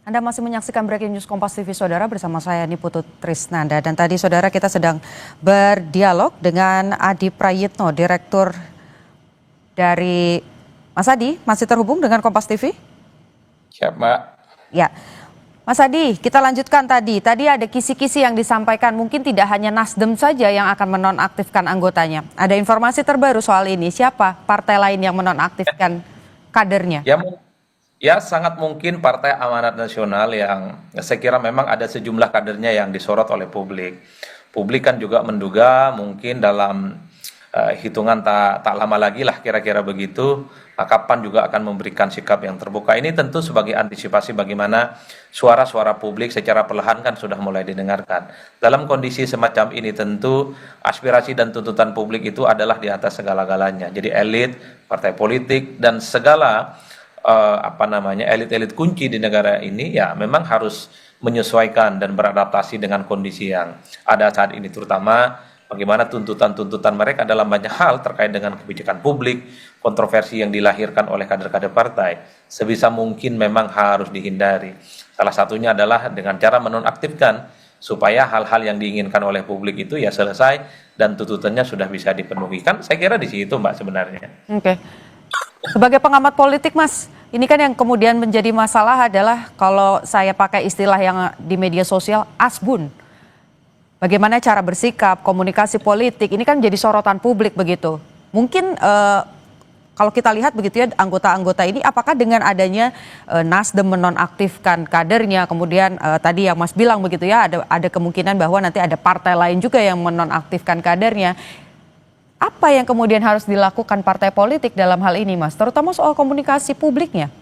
Anda masih menyaksikan Breaking News Kompas TV, Saudara, bersama saya Niputu Trisnanda. Dan tadi, Saudara, kita sedang berdialog dengan Adi Prayitno, Direktur dari Mas Adi. Masih terhubung dengan Kompas TV? Siap, Mbak. Ya, Mas Adi, kita lanjutkan tadi. Tadi ada kisi-kisi yang disampaikan, mungkin tidak hanya Nasdem saja yang akan menonaktifkan anggotanya. Ada informasi terbaru soal ini, siapa partai lain yang menonaktifkan kadernya? Ya, sangat mungkin Partai Amanat Nasional yang saya kira memang ada sejumlah kadernya yang disorot oleh publik. Publik kan juga menduga mungkin dalam hitungan tak lama lagi lah kira-kira begitu, maka PAN juga akan memberikan sikap yang terbuka. Ini tentu sebagai antisipasi bagaimana suara-suara publik secara perlahan kan sudah mulai didengarkan. Dalam kondisi semacam ini tentu aspirasi dan tuntutan publik itu adalah di atas segala-galanya. Jadi elit, partai politik, dan segala elit-elit kunci di negara ini ya memang harus menyesuaikan dan beradaptasi dengan kondisi yang ada saat ini, terutama bagaimana tuntutan-tuntutan mereka dalam banyak hal terkait dengan kebijakan publik, kontroversi yang dilahirkan oleh kader-kader partai sebisa mungkin memang harus dihindari. Salah satunya adalah dengan cara menonaktifkan supaya hal-hal yang diinginkan oleh publik itu ya selesai dan tuntutannya sudah bisa dipenuhi. Kan saya kira di situ, Mbak, sebenarnya. Oke. Sebagai pengamat politik, Mas, ini kan yang kemudian menjadi masalah adalah kalau saya pakai istilah yang di media sosial, asbun. Bagaimana cara bersikap, komunikasi politik, ini kan jadi sorotan publik begitu. Mungkin kalau kita lihat begitu ya, anggota-anggota ini apakah dengan adanya Nasdem menonaktifkan kadernya, kemudian tadi yang Mas bilang begitu ya, ada kemungkinan bahwa nanti ada partai lain juga yang menonaktifkan kadernya. Apa yang kemudian harus dilakukan partai politik dalam hal ini, Mas? Terutama soal komunikasi publiknya.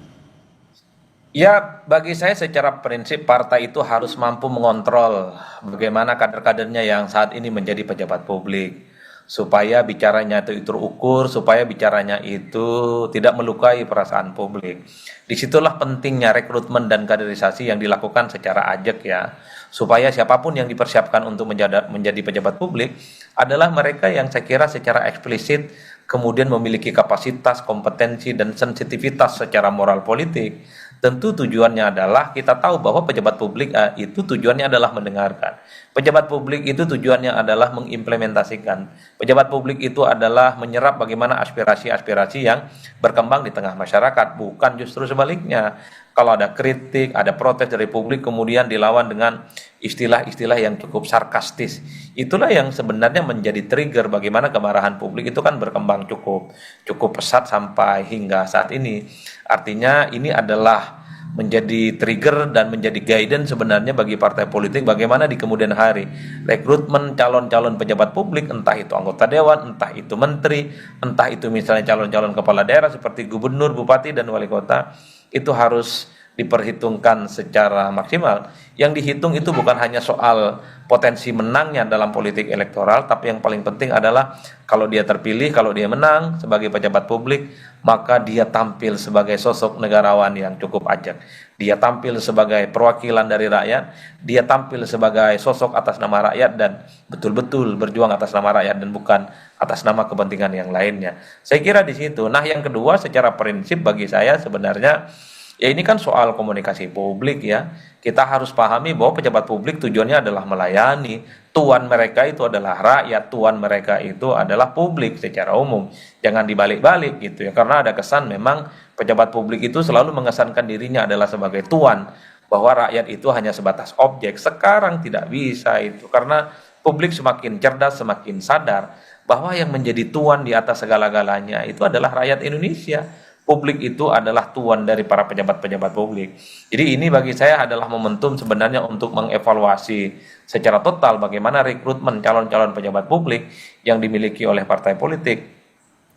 Ya, bagi saya secara prinsip partai itu harus mampu mengontrol bagaimana kader-kadernya yang saat ini menjadi pejabat publik. Supaya bicaranya itu terukur, supaya bicaranya itu tidak melukai perasaan publik. Disitulah pentingnya rekrutmen dan kaderisasi yang dilakukan secara ajak ya. Supaya siapapun yang dipersiapkan untuk menjadi pejabat publik adalah mereka yang saya kira secara eksplisit kemudian memiliki kapasitas, kompetensi, dan sensitivitas secara moral politik. Tentu tujuannya adalah kita tahu bahwa pejabat publik itu tujuannya adalah mendengarkan. Pejabat publik itu tujuannya adalah mengimplementasikan. Pejabat publik itu adalah menyerap bagaimana aspirasi-aspirasi yang berkembang di tengah masyarakat, bukan justru sebaliknya. Kalau ada kritik, ada protes dari publik kemudian dilawan dengan istilah-istilah yang cukup sarkastis. Itulah yang sebenarnya menjadi trigger bagaimana kemarahan publik itu kan berkembang cukup pesat sampai hingga saat ini. Artinya ini adalah menjadi trigger dan menjadi guidance sebenarnya bagi partai politik bagaimana di kemudian hari rekrutmen calon-calon pejabat publik, entah itu anggota dewan, entah itu menteri, entah itu misalnya calon-calon kepala daerah seperti gubernur, bupati, dan wali kota, itu harus diperhitungkan secara maksimal. Yang dihitung itu bukan hanya soal potensi menangnya dalam politik elektoral, tapi yang paling penting adalah kalau dia terpilih, kalau dia menang sebagai pejabat publik, maka dia tampil sebagai sosok negarawan yang cukup ajak. Dia tampil sebagai perwakilan dari rakyat, dia tampil sebagai sosok atas nama rakyat dan betul-betul berjuang atas nama rakyat dan bukan atas nama kepentingan yang lainnya. Saya kira di situ. Nah, yang kedua secara prinsip bagi saya sebenarnya ya ini kan soal komunikasi publik ya. Kita harus pahami bahwa pejabat publik tujuannya adalah melayani. Tuan mereka itu adalah rakyat, tuan mereka itu adalah publik secara umum. Jangan dibalik-balik gitu ya. Karena ada kesan memang pejabat publik itu selalu mengesankan dirinya adalah sebagai tuan. Bahwa rakyat itu hanya sebatas objek. Sekarang tidak bisa itu. Karena publik semakin cerdas, semakin sadar bahwa yang menjadi tuan di atas segala-galanya itu adalah rakyat Indonesia. Publik itu adalah tuan dari para pejabat-pejabat publik. Jadi ini bagi saya adalah momentum sebenarnya untuk mengevaluasi secara total bagaimana rekrutmen calon-calon pejabat publik yang dimiliki oleh partai politik.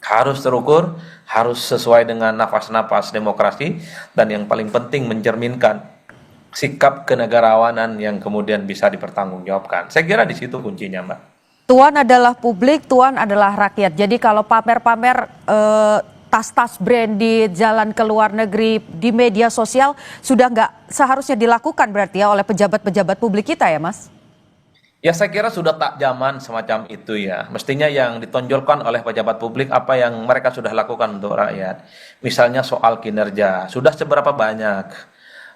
Harus terukur, harus sesuai dengan nafas-nafas demokrasi, dan yang paling penting mencerminkan sikap kenegarawanan yang kemudian bisa dipertanggungjawabkan. Saya kira di situ kuncinya, Mbak. Tuan adalah publik, tuan adalah rakyat. Jadi kalau pamer-pamer tas-tas branded, jalan ke luar negeri di media sosial sudah nggak seharusnya dilakukan berarti ya oleh pejabat-pejabat publik kita ya, Mas? Ya, saya kira sudah tak zaman semacam itu ya. Mestinya yang ditonjolkan oleh pejabat publik apa yang mereka sudah lakukan untuk rakyat. Misalnya soal kinerja, sudah seberapa banyak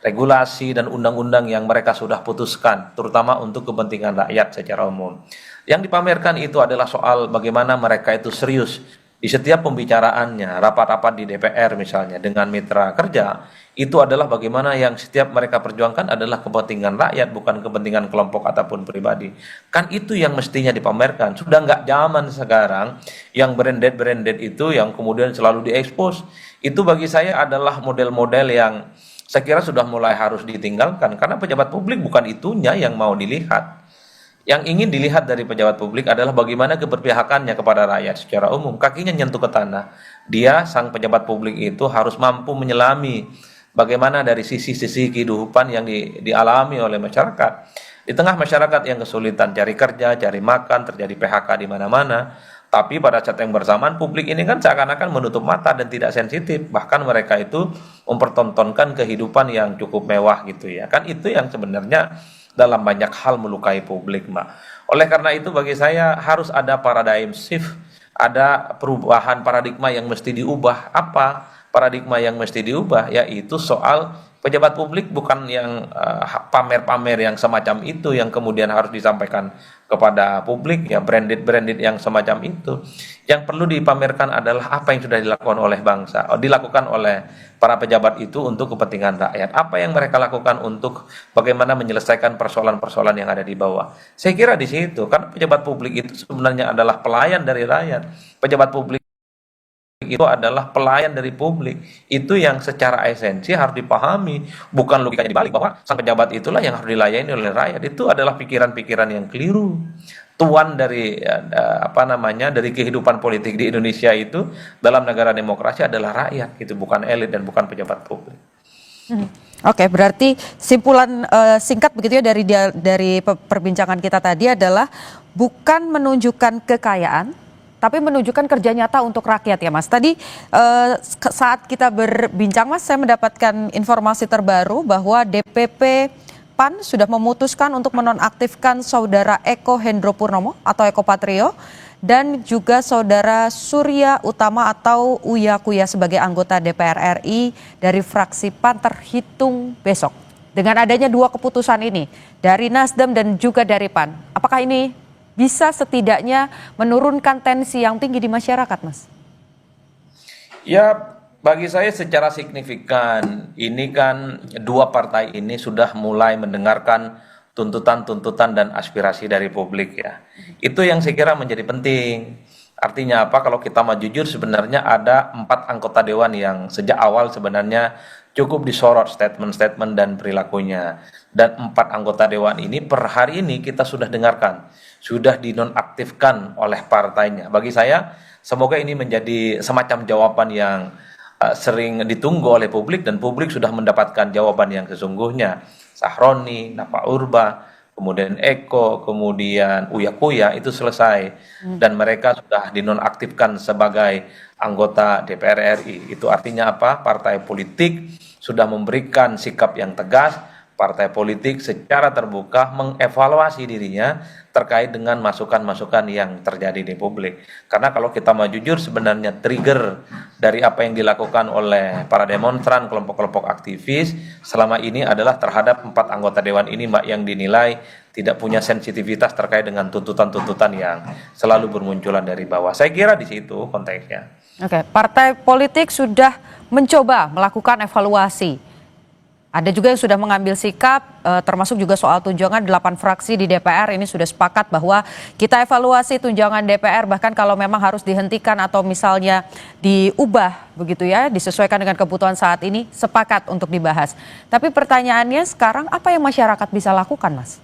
regulasi dan undang-undang yang mereka sudah putuskan, terutama untuk kepentingan rakyat secara umum. Yang dipamerkan itu adalah soal bagaimana mereka itu serius di setiap pembicaraannya, rapat-rapat di DPR misalnya dengan mitra kerja, itu adalah bagaimana yang setiap mereka perjuangkan adalah kepentingan rakyat, bukan kepentingan kelompok ataupun pribadi. Kan itu yang mestinya dipamerkan. Sudah nggak zaman sekarang yang branded-branded itu yang kemudian selalu diekspos. Itu bagi saya adalah model-model yang saya kira sudah mulai harus ditinggalkan, karena pejabat publik bukan itunya yang mau dilihat. Yang ingin dilihat dari pejabat publik adalah bagaimana keberpihakannya kepada rakyat secara umum. Kakinya nyentuh ke tanah. Dia, sang pejabat publik itu harus mampu menyelami bagaimana dari sisi-sisi kehidupan yang dialami oleh masyarakat. Di tengah masyarakat yang kesulitan cari kerja, cari makan, terjadi PHK di mana-mana. Tapi pada saat yang bersamaan publik ini kan seakan-akan menutup mata dan tidak sensitif. Bahkan mereka itu mempertontonkan kehidupan yang cukup mewah gitu ya. Kan itu yang sebenarnya dalam banyak hal melukai publik, Mbak. Oleh karena itu bagi saya harus ada paradigm shift, ada perubahan paradigma yang mesti diubah. Apa paradigma yang mesti diubah? Yaitu soal pejabat publik bukan yang pamer-pamer yang semacam itu yang kemudian harus disampaikan kepada publik, ya branded-branded yang semacam itu. Yang perlu dipamerkan adalah apa yang sudah dilakukan oleh bangsa, dilakukan oleh para pejabat itu untuk kepentingan rakyat. Apa yang mereka lakukan untuk bagaimana menyelesaikan persoalan-persoalan yang ada di bawah. Saya kira di situ, karena pejabat publik itu sebenarnya adalah pelayan dari rakyat. Pejabat publik itu adalah pelayan dari publik. Itu yang secara esensi harus dipahami, bukan logikanya dibalik bahwa sang pejabat itulah yang harus dilayani oleh rakyat. Itu adalah pikiran-pikiran yang keliru. Tuan dari dari kehidupan politik di Indonesia itu dalam negara demokrasi adalah rakyat, itu bukan elit dan bukan pejabat publik. Oke, berarti simpulan singkat begitu ya dari perbincangan kita tadi adalah bukan menunjukkan kekayaan, tapi menunjukkan kerja nyata untuk rakyat ya Mas. Tadi saat kita berbincang Mas, saya mendapatkan informasi terbaru bahwa DPP PAN sudah memutuskan untuk menonaktifkan Saudara Eko Hendro Purnomo atau Eko Patrio dan juga Saudara Surya Utama atau Uya Kuya sebagai anggota DPR RI dari fraksi PAN terhitung besok. Dengan adanya dua keputusan ini dari Nasdem dan juga dari PAN, apakah ini bisa setidaknya menurunkan tensi yang tinggi di masyarakat, Mas? Ya, bagi saya secara signifikan, ini kan dua partai ini sudah mulai mendengarkan tuntutan-tuntutan dan aspirasi dari publik ya. Itu yang saya kira menjadi penting. Artinya apa? Kalau kita mau jujur sebenarnya ada 4 anggota dewan yang sejak awal sebenarnya cukup disorot statement-statement dan perilakunya. Dan 4 anggota dewan ini per hari ini kita sudah dengarkan, sudah dinonaktifkan oleh partainya. Bagi saya semoga ini menjadi semacam jawaban yang sering ditunggu oleh publik dan publik sudah mendapatkan jawaban yang sesungguhnya. Sahroni, Napa Urba, kemudian Eko, kemudian Uya Kuya itu selesai dan mereka sudah dinonaktifkan sebagai anggota DPR RI. Itu artinya apa? Partai politik sudah memberikan sikap yang tegas. Partai politik secara terbuka mengevaluasi dirinya terkait dengan masukan-masukan yang terjadi di publik. Karena kalau kita mau jujur sebenarnya trigger dari apa yang dilakukan oleh para demonstran, kelompok-kelompok aktivis selama ini adalah terhadap 4 anggota dewan ini Mbak yang dinilai tidak punya sensitivitas terkait dengan tuntutan-tuntutan yang selalu bermunculan dari bawah. Saya kira di situ konteksnya. Oke, partai politik sudah mencoba melakukan evaluasi. Ada juga yang sudah mengambil sikap, termasuk juga soal tunjangan 8 fraksi di DPR ini sudah sepakat bahwa kita evaluasi tunjangan DPR, bahkan kalau memang harus dihentikan atau misalnya diubah begitu ya, disesuaikan dengan kebutuhan saat ini, sepakat untuk dibahas. Tapi pertanyaannya sekarang apa yang masyarakat bisa lakukan, Mas?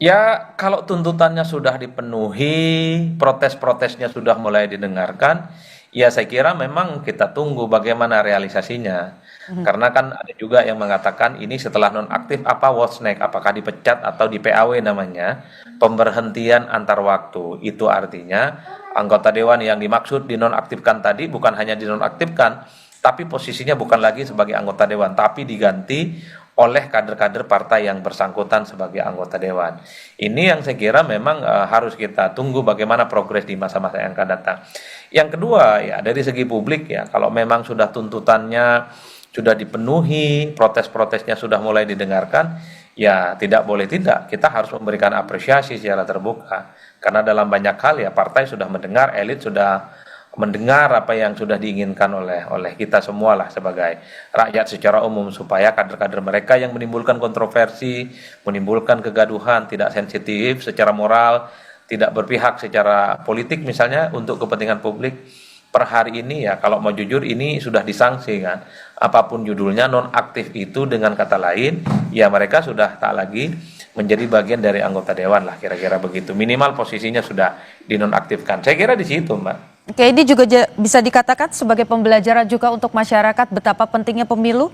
Ya, kalau tuntutannya sudah dipenuhi, protes-protesnya sudah mulai didengarkan, ya saya kira memang kita tunggu bagaimana realisasinya. Karena kan ada juga yang mengatakan ini setelah nonaktif apa what's next, apakah dipecat atau di PAW namanya, pemberhentian antar waktu. Itu artinya anggota dewan yang dimaksud dinonaktifkan tadi bukan hanya dinonaktifkan, tapi posisinya bukan lagi sebagai anggota dewan, tapi diganti oleh kader-kader partai yang bersangkutan sebagai anggota dewan. Ini yang saya kira memang harus kita tunggu bagaimana progres di masa-masa yang akan datang. Yang kedua ya dari segi publik ya, kalau memang sudah tuntutannya sudah dipenuhi, protes-protesnya sudah mulai didengarkan, ya tidak boleh tidak, kita harus memberikan apresiasi secara terbuka. Karena dalam banyak hal ya partai sudah mendengar, elit sudah mendengar apa yang sudah diinginkan oleh kita semua lah sebagai rakyat secara umum, supaya kader-kader mereka yang menimbulkan kontroversi, menimbulkan kegaduhan, tidak sensitif secara moral, tidak berpihak secara politik misalnya untuk kepentingan publik. Per hari ini ya kalau mau jujur ini sudah disanksi kan, apapun judulnya nonaktif itu dengan kata lain ya mereka sudah tak lagi menjadi bagian dari anggota dewan lah, kira-kira begitu, minimal posisinya sudah dinonaktifkan. Saya kira di situ, Mbak. Oke, ini juga bisa dikatakan sebagai pembelajaran juga untuk masyarakat betapa pentingnya pemilu?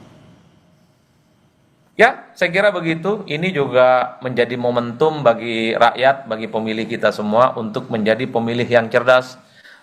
Ya, saya kira begitu. Ini juga menjadi momentum bagi rakyat, bagi pemilih kita semua untuk menjadi pemilih yang cerdas.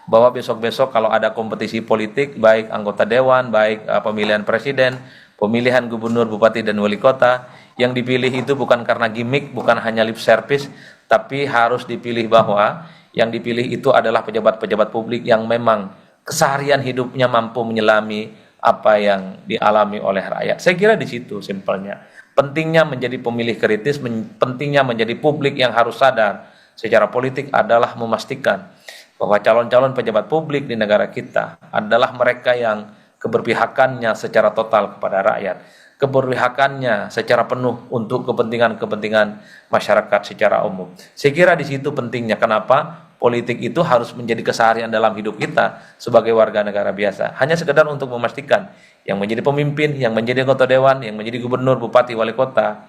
Bahwa besok-besok kalau ada kompetisi politik, baik anggota dewan, baik pemilihan presiden, pemilihan gubernur, bupati, dan wali kota, yang dipilih itu bukan karena gimmick, bukan hanya lip service, tapi harus dipilih bahwa yang dipilih itu adalah pejabat-pejabat publik yang memang keseharian hidupnya mampu menyelami apa yang dialami oleh rakyat. Saya kira di situ simpelnya. Pentingnya menjadi pemilih kritis, pentingnya menjadi publik yang harus sadar secara politik adalah memastikan bahwa calon-calon pejabat publik di negara kita adalah mereka yang keberpihakannya secara total kepada rakyat, keberpihakannya secara penuh untuk kepentingan-kepentingan masyarakat secara umum. Saya kira di situ pentingnya kenapa politik itu harus menjadi keseharian dalam hidup kita sebagai warga negara biasa. Hanya sekedar untuk memastikan yang menjadi pemimpin, yang menjadi anggota dewan, yang menjadi gubernur, bupati, wali kota,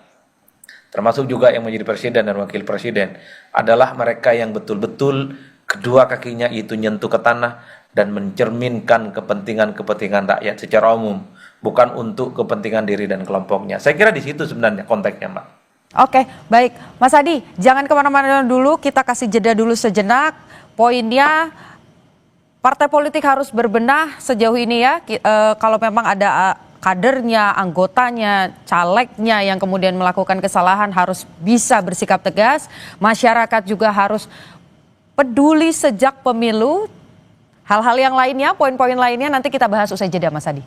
termasuk juga yang menjadi presiden dan wakil presiden, adalah mereka yang betul-betul kedua kakinya itu nyentuh ke tanah dan mencerminkan kepentingan-kepentingan rakyat secara umum, bukan untuk kepentingan diri dan kelompoknya. Saya kira di situ sebenarnya konteksnya, Mbak. Oke, baik. Mas Adi, jangan kemana-mana dulu, kita kasih jeda dulu sejenak. Poinnya, partai politik harus berbenah sejauh ini ya, kalau memang ada kadernya, anggotanya, calegnya yang kemudian melakukan kesalahan harus bisa bersikap tegas. Masyarakat juga harus peduli sejak pemilu. Hal-hal yang lainnya, poin-poin lainnya nanti kita bahas usai jeda, Mas Adi.